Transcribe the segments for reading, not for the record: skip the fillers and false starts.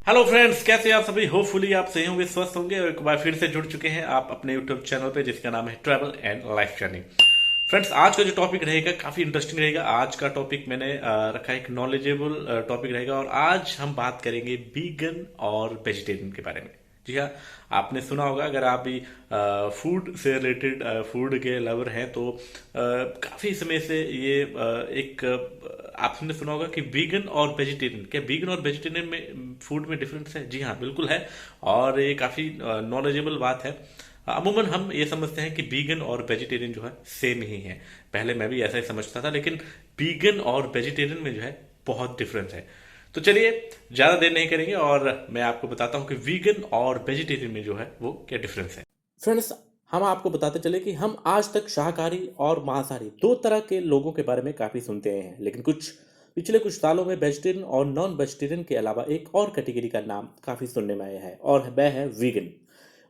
Hello friends, कैसे आप सभी। होपफुली आप सही होंगे, स्वस्थ होंगे और एक बार फिर से जुड़ चुके हैं आप अपने यूट्यूब चैनल पे जिसका नाम है travel and life journey. Friends, आज का जो टॉपिक रहेगा काफी इंटरेस्टिंग रहेगा। आज का टॉपिक मैंने रखा है, एक नॉलेजेबल टॉपिक रहेगा और आज हम बात करेंगे वीगन और वेजिटेरियन के बारे में। जी हाँ, आपने सुना होगा, अगर आप भी फूड से रिलेटेड फूड के लवर हैं तो काफी समय से ये आपने सुना होगा कि वीगन और वेजिटेरियन, क्या वीगन और वेजिटेरियन में फूड में डिफरेंस है? जी हाँ, बिल्कुल है। और ये काफी नॉलेजेबल बात है। अमूमन हम ये समझते हैं कि वीगन और वेजिटेरियन जो है सेम ही है। पहले मैं भी ऐसा ही समझता था, लेकिन वीगन और वेजिटेरियन में जो है बहुत डिफरेंस है। तो चलिए, ज्यादा देर नहीं करेंगे और मैं आपको बताता हूँ कि वीगन और वेजिटेरियन में जो है वो क्या डिफरेंस है। फ्रेंड्स, हम आपको बताते चले कि हम आज तक शाकाहारी और मांसाहारी दो तरह के लोगों के बारे में काफी सुनते आए हैं, लेकिन पिछले कुछ सालों में वेजिटेरियन और नॉन वेजिटेरियन के अलावा एक और कैटेगरी का नाम काफी सुनने में आया है और वह है वीगन।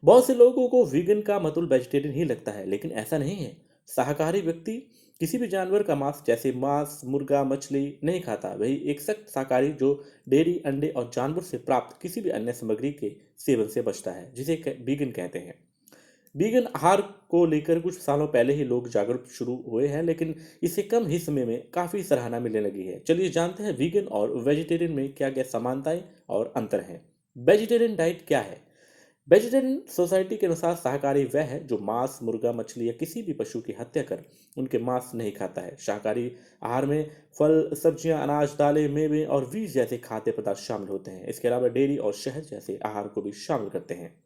बहुत से लोगों को वीगन का मतलब वेजिटेरियन ही लगता है, लेकिन ऐसा नहीं है। शाकाहारी व्यक्ति किसी भी जानवर का मांस जैसे मांस, मुर्गा, मछली नहीं खाता। वही एक सख्त शाकाहारी जो डेयरी, अंडे और जानवर से प्राप्त किसी भी अन्य सामग्री के सेवन से बचता है, जिसे वीगन कहते हैं। वीगन आहार को लेकर कुछ सालों पहले ही लोग जागरूक शुरू हुए हैं, लेकिन इसे कम ही समय में काफी सराहना मिलने लगी है। चलिए जानते हैं वीगन और वेजिटेरियन में क्या क्या समानताएं और अंतर हैं। वेजिटेरियन डाइट क्या है? वेजिटेरियन सोसाइटी के अनुसार शाकाहारी वह है जो मांस, मुर्गा, मछली या किसी भी पशु की हत्या कर उनके मांस नहीं खाता है। शाकाहारी आहार में फल, सब्जियां, अनाज, दालें, मेवे और बीज जैसे खाद्य पदार्थ शामिल होते हैं। इसके अलावा डेयरी और शहद जैसे आहार को भी शामिल करते हैं।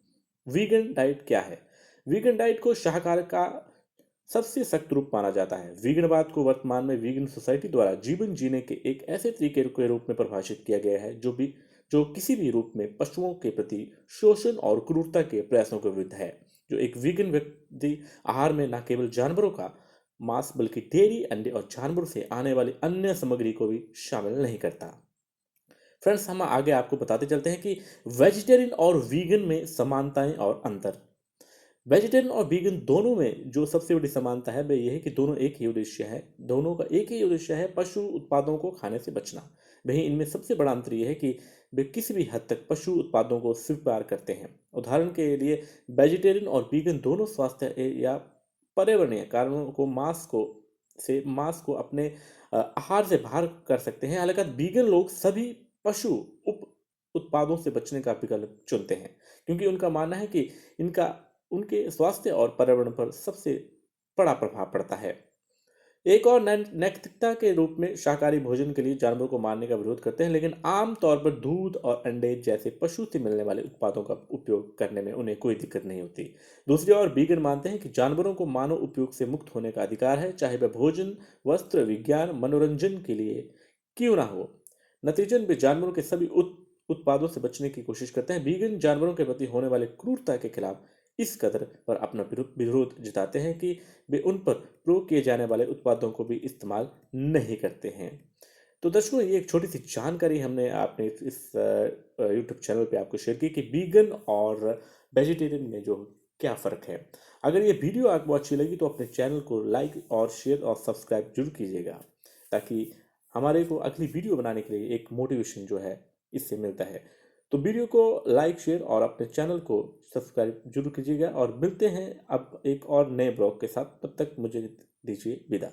वीगन डाइट क्या है? वीगन डाइट को शाकाहार का सबसे सख्त रूप माना जाता है। वीगनवाद को वर्तमान में वीगन सोसाइटी द्वारा जीवन जीने के एक ऐसे तरीके के रूप में परिभाषित किया गया है जो किसी भी रूप में पशुओं के प्रति शोषण और क्रूरता के प्रयासों के विरुद्ध है। जो एक वीगन व्यक्ति आहार में न केवल जानवरों का मांस बल्कि डेयरी, अंडे और जानवर से आने वाली अन्य सामग्री को भी शामिल नहीं करता। फ्रेंड्स, हम आगे आपको बताते चलते हैं कि वेजिटेरियन और वीगन में समानताएं और अंतर। वेजिटेरियन और वीगन दोनों में जो सबसे बड़ी समानता है वह यह है कि दोनों एक ही उद्देश्य है, दोनों का एक ही उद्देश्य है, पशु उत्पादों को खाने से बचना। वहीं इनमें सबसे बड़ा अंतर यह है कि वे किसी भी हद तक पशु उत्पादों को स्वीकार करते हैं। उदाहरण के लिए वेजिटेरियन और वीगन दोनों स्वास्थ्य या पर्यावरणीय कारणों को मांस को अपने आहार से बाहर कर सकते हैं। हालांकि वीगन लोग सभी पशु उप उत्पादों से बचने का विकल्प चुनते हैं, क्योंकि उनका मानना है कि इनका उनके स्वास्थ्य और पर्यावरण पर सबसे बड़ा प्रभाव पड़ता है। एक और नैतिकता के रूप में शाकाहारी भोजन के लिए जानवरों को मारने का विरोध करते हैं, लेकिन आमतौर पर दूध और अंडे जैसे पशु से मिलने वाले उत्पादों का उपयोग करने में उन्हें कोई दिक्कत नहीं होती। दूसरी ओर वीगन मानते हैं कि जानवरों को मानव उपयोग से मुक्त होने का अधिकार है, चाहे वह भोजन, वस्त्र, विज्ञान, मनोरंजन के लिए क्यों ना हो। नतीजन वे जानवरों के सभी उत्पादों से बचने की कोशिश करते हैं। वीगन जानवरों के प्रति होने वाले क्रूरता के खिलाफ इस कदर पर अपना विरोध जताते हैं कि वे उन पर प्रयोग किए जाने वाले उत्पादों को भी इस्तेमाल नहीं करते हैं। तो दर्शकों, ये एक छोटी सी जानकारी हमने आपने इस यूट्यूब चैनल पे आपको शेयर की कि वीगन और वेजिटेरियन में जो क्या फ़र्क है। अगर ये वीडियो आपको अच्छी लगी तो अपने चैनल को लाइक और शेयर और सब्सक्राइब जरूर कीजिएगा, ताकि हमारे को अगली वीडियो बनाने के लिए एक मोटिवेशन जो है इससे मिलता है। तो वीडियो को लाइक, शेयर और अपने चैनल को सब्सक्राइब जरूर कीजिएगा और मिलते हैं अब एक और नए ब्लॉग के साथ। तब तक मुझे दीजिए विदा।